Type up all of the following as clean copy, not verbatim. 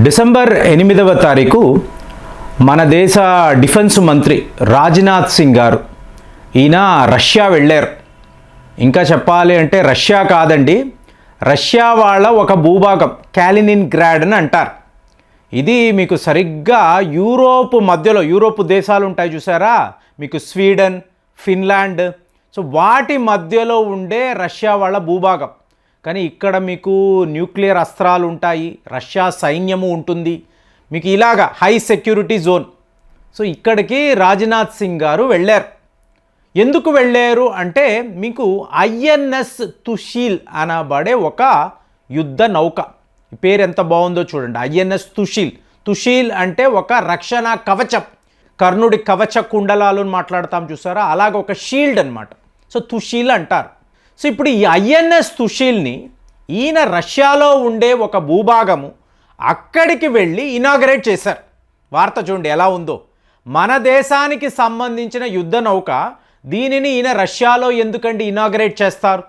December 8వ తారీఖు మన దేశ డిఫెన్స్ మంత్రి రాజ్నాథ్ సింగ్ గారు ఈయన రష్యా వెళ్ళారు. ఇంకా చెప్పాలి అంటే రష్యా కాదండి, రష్యా వాళ్ళ ఒక భూభాగం కాలినిన్గ్రాడ్ అని అంటారు. ఇది మీకు సరిగ్గా యూరోప్ మధ్యలో, యూరోప్ దేశాలు ఉంటాయి చూసారా, మీకు స్వీడన్, ఫిన్లాండ్, సో వాటి మధ్యలో ఉండే రష్యా వాళ్ళ భూభాగం. కానీ ఇక్కడ మీకు న్యూక్లియర్ అస్త్రాలు ఉంటాయి, రష్యా సైన్యము ఉంటుంది, మీకు ఇలాగా హై సెక్యూరిటీ జోన్. సో ఇక్కడికి రాజ్నాథ్ సింగ్ గారు వెళ్ళారు. ఎందుకు వెళ్ళారు అంటే మీకు ఐఎన్ఎస్ తుషీల్ అనబడే ఒక యుద్ధ నౌక, పేరు ఎంత బాగుందో చూడండి, ఐఎన్ఎస్ తుషీల్. తుషీల్ అంటే ఒక రక్షణ కవచం, కర్ణుడి కవచ కుండలాలు మాట్లాడతాం చూసారా, అలాగ ఒక షీల్డ్ అనమాట. సో తుషీల్ అంటారు. సో ఇప్పుడు ఈ ఐఎన్ఎస్ తుషీల్ని ఈయన రష్యాలో ఉండే ఒక భూభాగము అక్కడికి వెళ్ళి ఇనాగరేట్ చేశారు. వార్త చూడండి ఎలా ఉందో. మన దేశానికి సంబంధించిన యుద్ధ నౌక, దీనిని ఈయన రష్యాలో ఎందుకండి ఇనాగరేట్ చేస్తారు?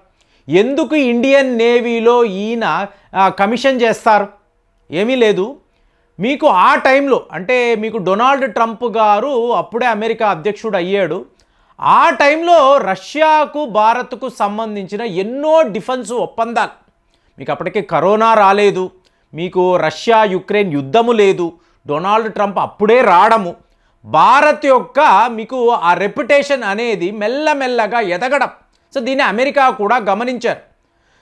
ఎందుకు ఇండియన్ నేవీలో ఈయన కమిషన్ చేస్తారు? ఏమీ లేదు, మీకు ఆ టైంలో అంటే మీకు డొనాల్డ్ ట్రంప్ గారు అప్పుడే అమెరికా అధ్యక్షుడు అయ్యాడు. ఆ టైంలో రష్యాకు భారత్కు సంబంధించిన ఎన్నో డిఫెన్స్ ఒప్పందాలు, మీకు అప్పటికే కరోనా రాలేదు, మీకు రష్యా యుక్రెయిన్ యుద్ధము లేదు, డొనాల్డ్ ట్రంప్ అప్పుడే రావడము, భారత్ యొక్క మీకు ఆ రెప్యుటేషన్ అనేది మెల్లమెల్లగా ఎదగడం. సో దీన్ని అమెరికా కూడా గమనించారు.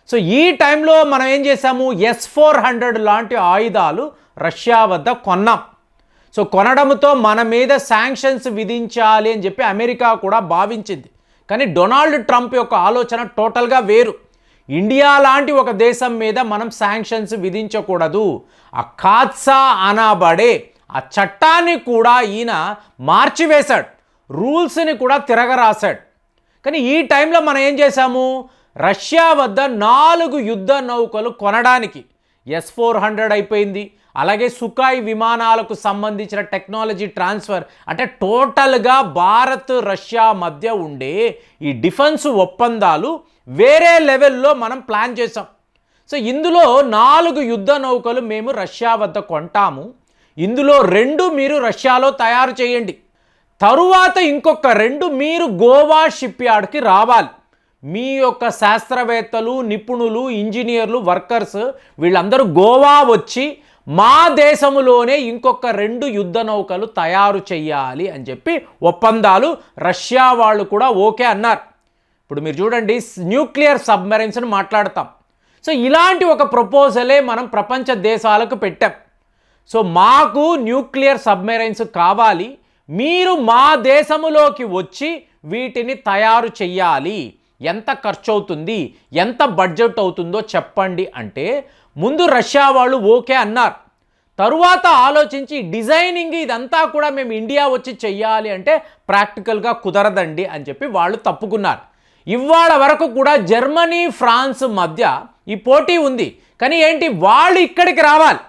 సో ఈ టైంలో మనం ఏం చేసాము, S-400 లాంటి ఆయుధాలు రష్యా వద్ద కొన్నాం. సో కొనడంతో మన మీద శాంక్షన్స్ విధించాలి అని చెప్పి అమెరికా కూడా భావించింది. కానీ డొనాల్డ్ ట్రంప్ యొక్క ఆలోచన టోటల్గా వేరు. ఇండియా లాంటి ఒక దేశం మీద మనం శాంక్షన్స్ విధించకూడదు, ఆ ఖాత్సా అనబడే ఆ చట్టాన్ని కూడా ఈయన మార్చివేశాడు, రూల్స్ని కూడా తిరగరాశాడు. కానీ ఈ టైంలో మనం ఏం చేశాము, రష్యా వద్ద 4 యుద్ధ నౌకలు కొనడానికి S-400 అయిపోయింది. అలాగే సుఖాయ్ విమానాలకు సంబంధించిన టెక్నాలజీ ట్రాన్స్ఫర్, అంటే టోటల్గా భారత్ రష్యా మధ్య ఉండే ఈ డిఫెన్స్ ఒప్పందాలు వేరే లెవెల్లో మనం ప్లాన్ చేసాం. సో ఇందులో 4 యుద్ధ నౌకలు మేము రష్యా వద్ద కొంటాము, ఇందులో 2 మీరు రష్యాలో తయారు చేయండి, తరువాత ఇంకొక 2 మీరు గోవా షిప్ యార్డ్కి రావాలి. మీ యొక్క శాస్త్రవేత్తలు, నిపుణులు, ఇంజనీర్లు, వర్కర్స్ వీళ్ళందరూ గోవా వచ్చి మా దేశంలోనే ఇంకొక 2 యుద్ధ నౌకలు తయారు చేయాలి అని చెప్పి ఒప్పందాలు రష్యా వాళ్ళు కూడా ఓకే అన్నారు. ఇప్పుడు మీరు చూడండి, న్యూక్లియర్ సబ్మెరైన్స్ని మాట్లాడతాం. సో ఇలాంటి ఒక ప్రపోజలే మనం ప్రపంచ దేశాలకు పెట్టాం. సో మాకు న్యూక్లియర్ సబ్మెరైన్స్ కావాలి, మీరు మా దేశంలోకి వచ్చి వీటిని తయారు చెయ్యాలి, ఎంత ఖర్చు అవుతుంది, ఎంత బడ్జెట్ అవుతుందో చెప్పండి అంటే ముందు రష్యా వాళ్ళు ఓకే అన్నారు. తరువాత ఆలోచించి డిజైనింగ్ ఇదంతా కూడా మేము ఇండియా వచ్చి చెయ్యాలి అంటే ప్రాక్టికల్గా కుదరదండి అని చెప్పి వాళ్ళు తప్పుకున్నారు. ఇవాళ వరకు కూడా జర్మనీ, ఫ్రాన్స్ మధ్య ఈ పోటీ ఉంది. కానీ ఏంటి, వాళ్ళు ఇక్కడికి రావాలి,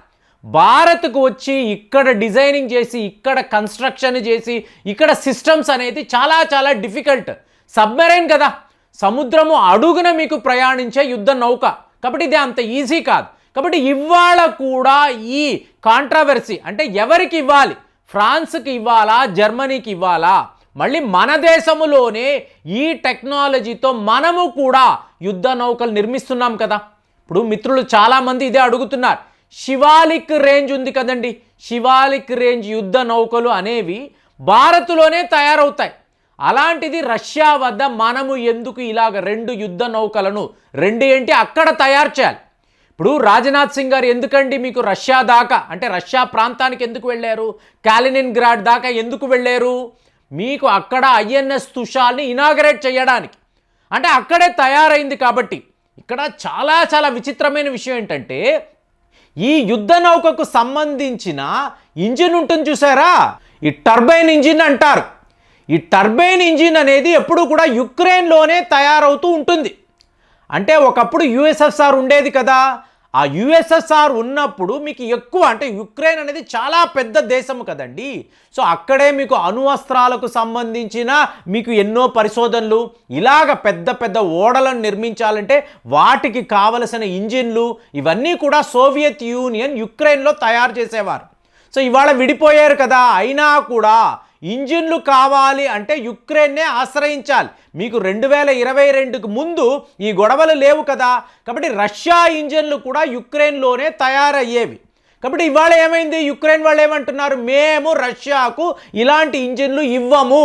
భారత్కు వచ్చి ఇక్కడ డిజైనింగ్ చేసి, ఇక్కడ కన్స్ట్రక్షన్ చేసి, ఇక్కడ సిస్టమ్స్ అనేది చాలా చాలా డిఫికల్ట్. సబ్మెరైన్ కదా, సముద్రము అడుగున మీకు ప్రయాణించే యుద్ధ నౌక, కాబట్టి ఇది అంత ఈజీ కాదు. కాబట్టి ఇవాళ కూడా ఈ కాంట్రవర్సీ అంటే ఎవరికి ఇవ్వాలి, ఫ్రాన్స్కి ఇవ్వాలా, జర్మనీకి ఇవ్వాలా, మళ్ళీ మన దేశంలోనే ఈ టెక్నాలజీతో మనము కూడా యుద్ధ నౌకలు నిర్మిస్తున్నాం కదా. ఇప్పుడు మిత్రులు చాలామంది ఇదే అడుగుతున్నారు, శివాలిక్ రేంజ్ ఉంది కదండి, శివాలిక్ రేంజ్ యుద్ధ నౌకలు అనేవి భారత్లోనే తయారవుతాయి. అలాంటిది రష్యా వద్ద మనము ఎందుకు ఇలాగ 2 యుద్ధ నౌకలను, 2 ఏంటి అక్కడ తయారు చేయాలి? ఇప్పుడు రాజ్నాథ్ సింగ్ గారు ఎందుకండి మీకు రష్యా దాకా, అంటే రష్యా ప్రాంతానికి ఎందుకు వెళ్ళారు, కాలినిన్గ్రాడ్ దాకా ఎందుకు వెళ్ళారు? మీకు అక్కడ ఐఎన్ఎస్ తుషాల్ని ఇనాగరేట్ చేయడానికి, అంటే అక్కడే తయారైంది కాబట్టి. ఇక్కడ చాలా చాలా విచిత్రమైన విషయం ఏంటంటే, ఈ యుద్ధ నౌకకు సంబంధించిన ఇంజిన్ ఉంటుంది చూసారా, ఈ టర్బైన్ ఇంజిన్ అంటారు. ఈ టర్బైన్ ఇంజిన్ అనేది ఎప్పుడు కూడా యుక్రెయిన్లోనే తయారవుతూ ఉంటుంది. అంటే ఒకప్పుడు USSR ఉండేది కదా, ఆ యుఎస్ఎస్ఆర్ ఉన్నప్పుడు మీకు ఎక్కువ, అంటే యుక్రెయిన్ అనేది చాలా పెద్ద దేశము కదండి. సో అక్కడే మీకు అణువస్త్రాలకు సంబంధించిన మీకు ఎన్నో పరిశోధనలు, ఇలాగ పెద్ద పెద్ద ఓడలను నిర్మించాలంటే వాటికి కావలసిన ఇంజిన్లు ఇవన్నీ కూడా సోవియట్ యూనియన్ యుక్రెయిన్లో తయారు చేసేవారు. సో ఇవాళ విడిపోయారు కదా, అయినా కూడా ఇంజిన్లు కావాలి అంటే యుక్రెయిన్నే ఆశ్రయించాలి. మీకు 2022కు ముందు ఈ గొడవలు లేవు కదా, కాబట్టి రష్యా ఇంజిన్లు కూడా యుక్రెయిన్లోనే తయారయ్యేవి. కాబట్టి ఇవాళ ఏమైంది, యుక్రెయిన్ వాళ్ళు ఏమంటున్నారు, మేము రష్యాకు ఇలాంటి ఇంజిన్లు ఇవ్వము,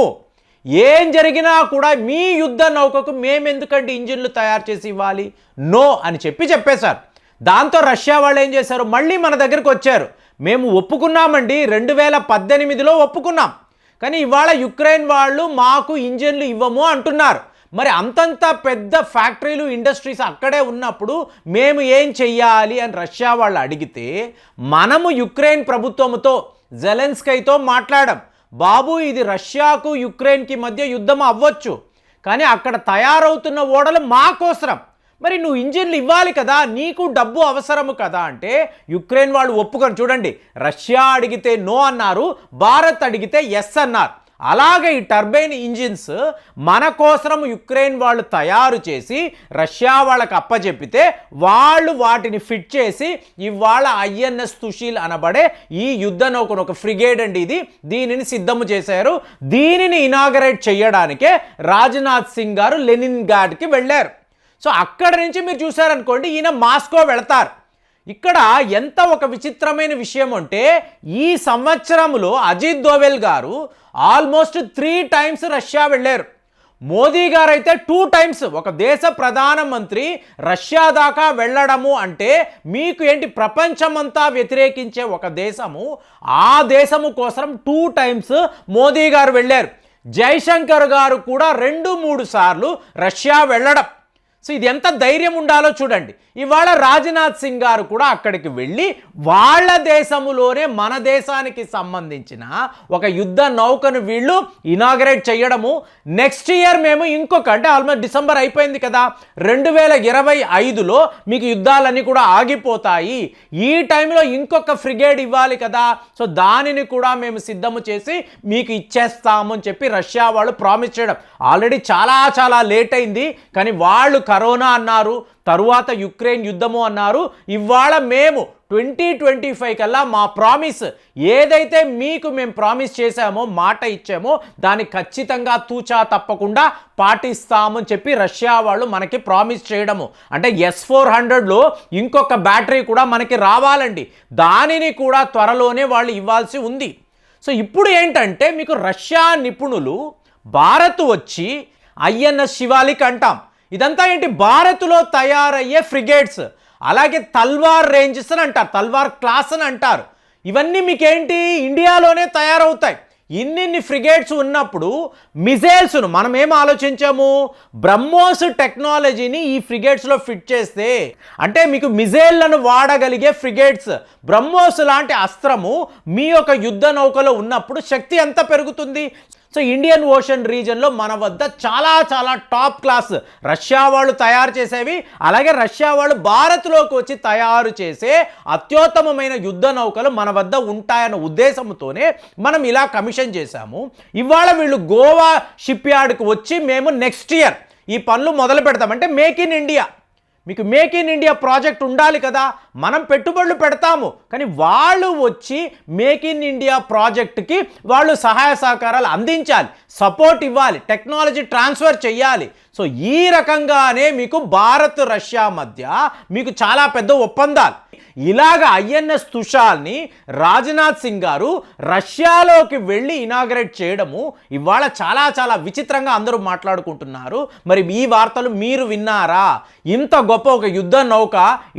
ఏం జరిగినా కూడా మీ యుద్ధ నౌకకు మేమెందుకంటే ఇంజిన్లు తయారు చేసి ఇవ్వాలి, నో అని చెప్పేశారు. దాంతో రష్యా వాళ్ళు ఏం చేశారు, మళ్ళీ మన దగ్గరికి వచ్చారు. మేము ఒప్పుకున్నామండి, 2018లో ఒప్పుకున్నాం, కానీ ఇవాళ యుక్రెయిన్ వాళ్ళు మాకు ఇంజిన్లు ఇవ్వము అంటున్నారు. మరి అంతంత పెద్ద ఫ్యాక్టరీలు, ఇండస్ట్రీస్ అక్కడే ఉన్నప్పుడు మేము ఏం చెయ్యాలి అని రష్యా వాళ్ళు అడిగితే, మనము యుక్రెయిన్ ప్రభుత్వంతో, జెలెన్స్కీతో మాట్లాడాం. బాబు, ఇది రష్యాకు యుక్రెయిన్కి మధ్య యుద్ధం అవ్వచ్చు, కానీ అక్కడ తయారవుతున్న ఓడలు మాకోసరం, మరి నువ్వు ఇంజిన్లు ఇవ్వాలి కదా, నీకు డబ్బు అవసరము కదా అంటే యుక్రెయిన్ వాళ్ళు ఒప్పుకొని, చూడండి, రష్యా అడిగితే నో అన్నారు, భారత్ అడిగితే ఎస్ అన్నారు. అలాగే ఈ టర్బైన్ ఇంజిన్స్ మన కోసం యుక్రెయిన్ వాళ్ళు తయారు చేసి రష్యా వాళ్ళకి అప్పచెప్పితే వాళ్ళు వాటిని ఫిట్ చేసి ఇవాళ ఐఎన్ఎస్ తుషీల్ అనబడే ఈ యుద్ధ నౌకను, ఒక ఫ్రిగేడ్ అండి ఇది, దీనిని సిద్ధము చేశారు. దీనిని ఇనాగరేట్ చేయడానికే రాజ్నాథ్ సింగ్ గారు లెనిన్గ్రాడ్కి వెళ్ళారు. సో అక్కడ నుంచి మీరు చూసారనుకోండి, ఈయన మాస్కో వెళతారు. ఇక్కడ ఎంత ఒక విచిత్రమైన విషయం అంటే, ఈ సంవత్సరంలో అజిత్ దోవెల్ గారు ఆల్మోస్ట్ 3 times రష్యా వెళ్ళారు. మోదీ గారు అయితే 2 times. ఒక దేశ ప్రధానమంత్రి రష్యా దాకా వెళ్ళడము అంటే మీకు ఏంటి, ప్రపంచమంతా వ్యతిరేకించే ఒక దేశము, ఆ దేశము కోసం 2 times మోదీ గారు వెళ్ళారు. జైశంకర్ గారు కూడా 2-3 సార్లు రష్యా వెళ్ళడం. సో ఇది ఎంత ధైర్యం ఉండాలో చూడండి. ఇవాళ రాజ్నాథ్ సింగ్ గారు కూడా అక్కడికి వెళ్ళి వాళ్ళ దేశములోనే మన దేశానికి సంబంధించిన ఒక యుద్ధ నౌకను వీళ్ళు ఇనాగరేట్ చేయడము. నెక్స్ట్ ఇయర్ మేము ఇంకొక, అంటే ఆల్మోస్ట్ డిసెంబర్ అయిపోయింది కదా, 2025లో మీకు యుద్ధాలన్నీ కూడా ఆగిపోతాయి, ఈ టైంలో ఇంకొక ఫ్రిగేడ్ ఇవ్వాలి కదా, సో దానిని కూడా మేము సిద్ధము చేసి మీకు ఇచ్చేస్తాము అని చెప్పి రష్యా వాళ్ళు ప్రామిస్ చేయడం. ఆల్రెడీ చాలా లేట్ అయింది, కానీ వాళ్ళు కరోనా అన్నారు, తరువాత యుక్రెయిన్ యుద్ధము అన్నారు. ఇవాళ మేము 2025 కల్లా మా ప్రామిస్ ఏదైతే మీకు మేము ప్రామిస్ చేశామో, మాట ఇచ్చామో, దాన్ని ఖచ్చితంగా తూచా తప్పకుండా పాటిస్తామని చెప్పి రష్యా వాళ్ళు మనకి ప్రామిస్ చేయడము. అంటే S-400లో ఇంకొక బ్యాటరీ కూడా మనకి రావాలండి, దానిని కూడా త్వరలోనే వాళ్ళు ఇవ్వాల్సి ఉంది. సో ఇప్పుడు ఏంటంటే, మీకు రష్యా నిపుణులు భారత్ వచ్చి ఐఎన్ఎస్ శివాలిక్ అంటాం, ఇదంతా ఏంటి, భారత్లో తయారయ్యే ఫ్రిగేట్స్, అలాగే తల్వార్ రేంజెస్ అని అంటారు, తల్వార్ క్లాస్ అని అంటారు. ఇవన్నీ మీకేంటి, ఇండియాలోనే తయారవుతాయి. ఇన్ని ఫ్రిగేట్స్ ఉన్నప్పుడు మిజైల్స్ను మనం ఏం ఆలోచించాము, బ్రహ్మోస్ టెక్నాలజీని ఈ ఫ్రిగేట్స్లో ఫిట్ చేస్తే, అంటే మీకు మిజైళ్లను వాడగలిగే ఫ్రిగేట్స్, బ్రహ్మోస్ లాంటి అస్త్రము మీ యొక్క యుద్ధ నౌకలో ఉన్నప్పుడు శక్తి ఎంత పెరుగుతుంది. సో ఇండియన్ ఓషన్ రీజన్లో మన వద్ద చాలా టాప్ క్లాస్ రష్యా వాళ్ళు తయారు చేసేవి, అలాగే రష్యా వాళ్ళు భారత్లోకి వచ్చి తయారు చేసే అత్యుత్తమమైన యుద్ధ నౌకలు మన వద్ద ఉంటాయన్న ఉద్దేశంతోనే మనం ఇలా కమిషన్ చేశాము. ఇవాళ వీళ్ళు గోవా షిప్ యార్డ్కి వచ్చి మేము నెక్స్ట్ ఇయర్ ఈ పనులు మొదలు పెడతాం. అంటే మేక్ ఇన్ ఇండియా, మీకు మేక్ ఇన్ ఇండియా ప్రాజెక్ట్ ఉండాలి కదా, మనం పెట్టుబడులు పెడతాము, కానీ వాళ్ళు వచ్చి మేక్ ఇన్ ఇండియా ప్రాజెక్ట్కి వాళ్ళు సహాయ సహకారాలు అందించాలి, సపోర్ట్ ఇవ్వాలి, టెక్నాలజీ ట్రాన్స్ఫర్ చేయాలి. సో ఈ రకంగానే మీకు భారత్ రష్యా మధ్య మీకు చాలా పెద్ద ఒప్పందాలు. ఇలాగ ఐఎన్ఎస్ తుషాల్ని రాజ్నాథ్ సింగ్ గారు రష్యాలోకి వెళ్ళి ఇనాగరేట్ చేయడము ఇవాళ చాలా విచిత్రంగా అందరూ మాట్లాడుకుంటున్నారు. మరి ఈ వార్తలు మీరు విన్నారా? ఇంత గొప్ప ఒక యుద్ధ నౌక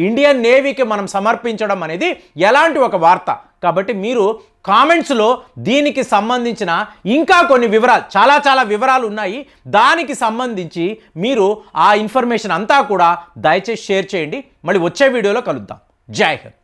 ఇండియన్ నేవీకి మనం సమర్పించడం అనేది ఎలాంటి ఒక వార్త? కాబట్టి మీరు కామెంట్స్లో దీనికి సంబంధించిన ఇంకా కొన్ని వివరాలు, చాలా వివరాలు ఉన్నాయి, దానికి సంబంధించి మీరు ఆ ఇన్ఫర్మేషన్ అంతా కూడా దయచేసి షేర్ చేయండి. మళ్ళీ వచ్చే వీడియోలో కలుద్దాం. జై హింద్.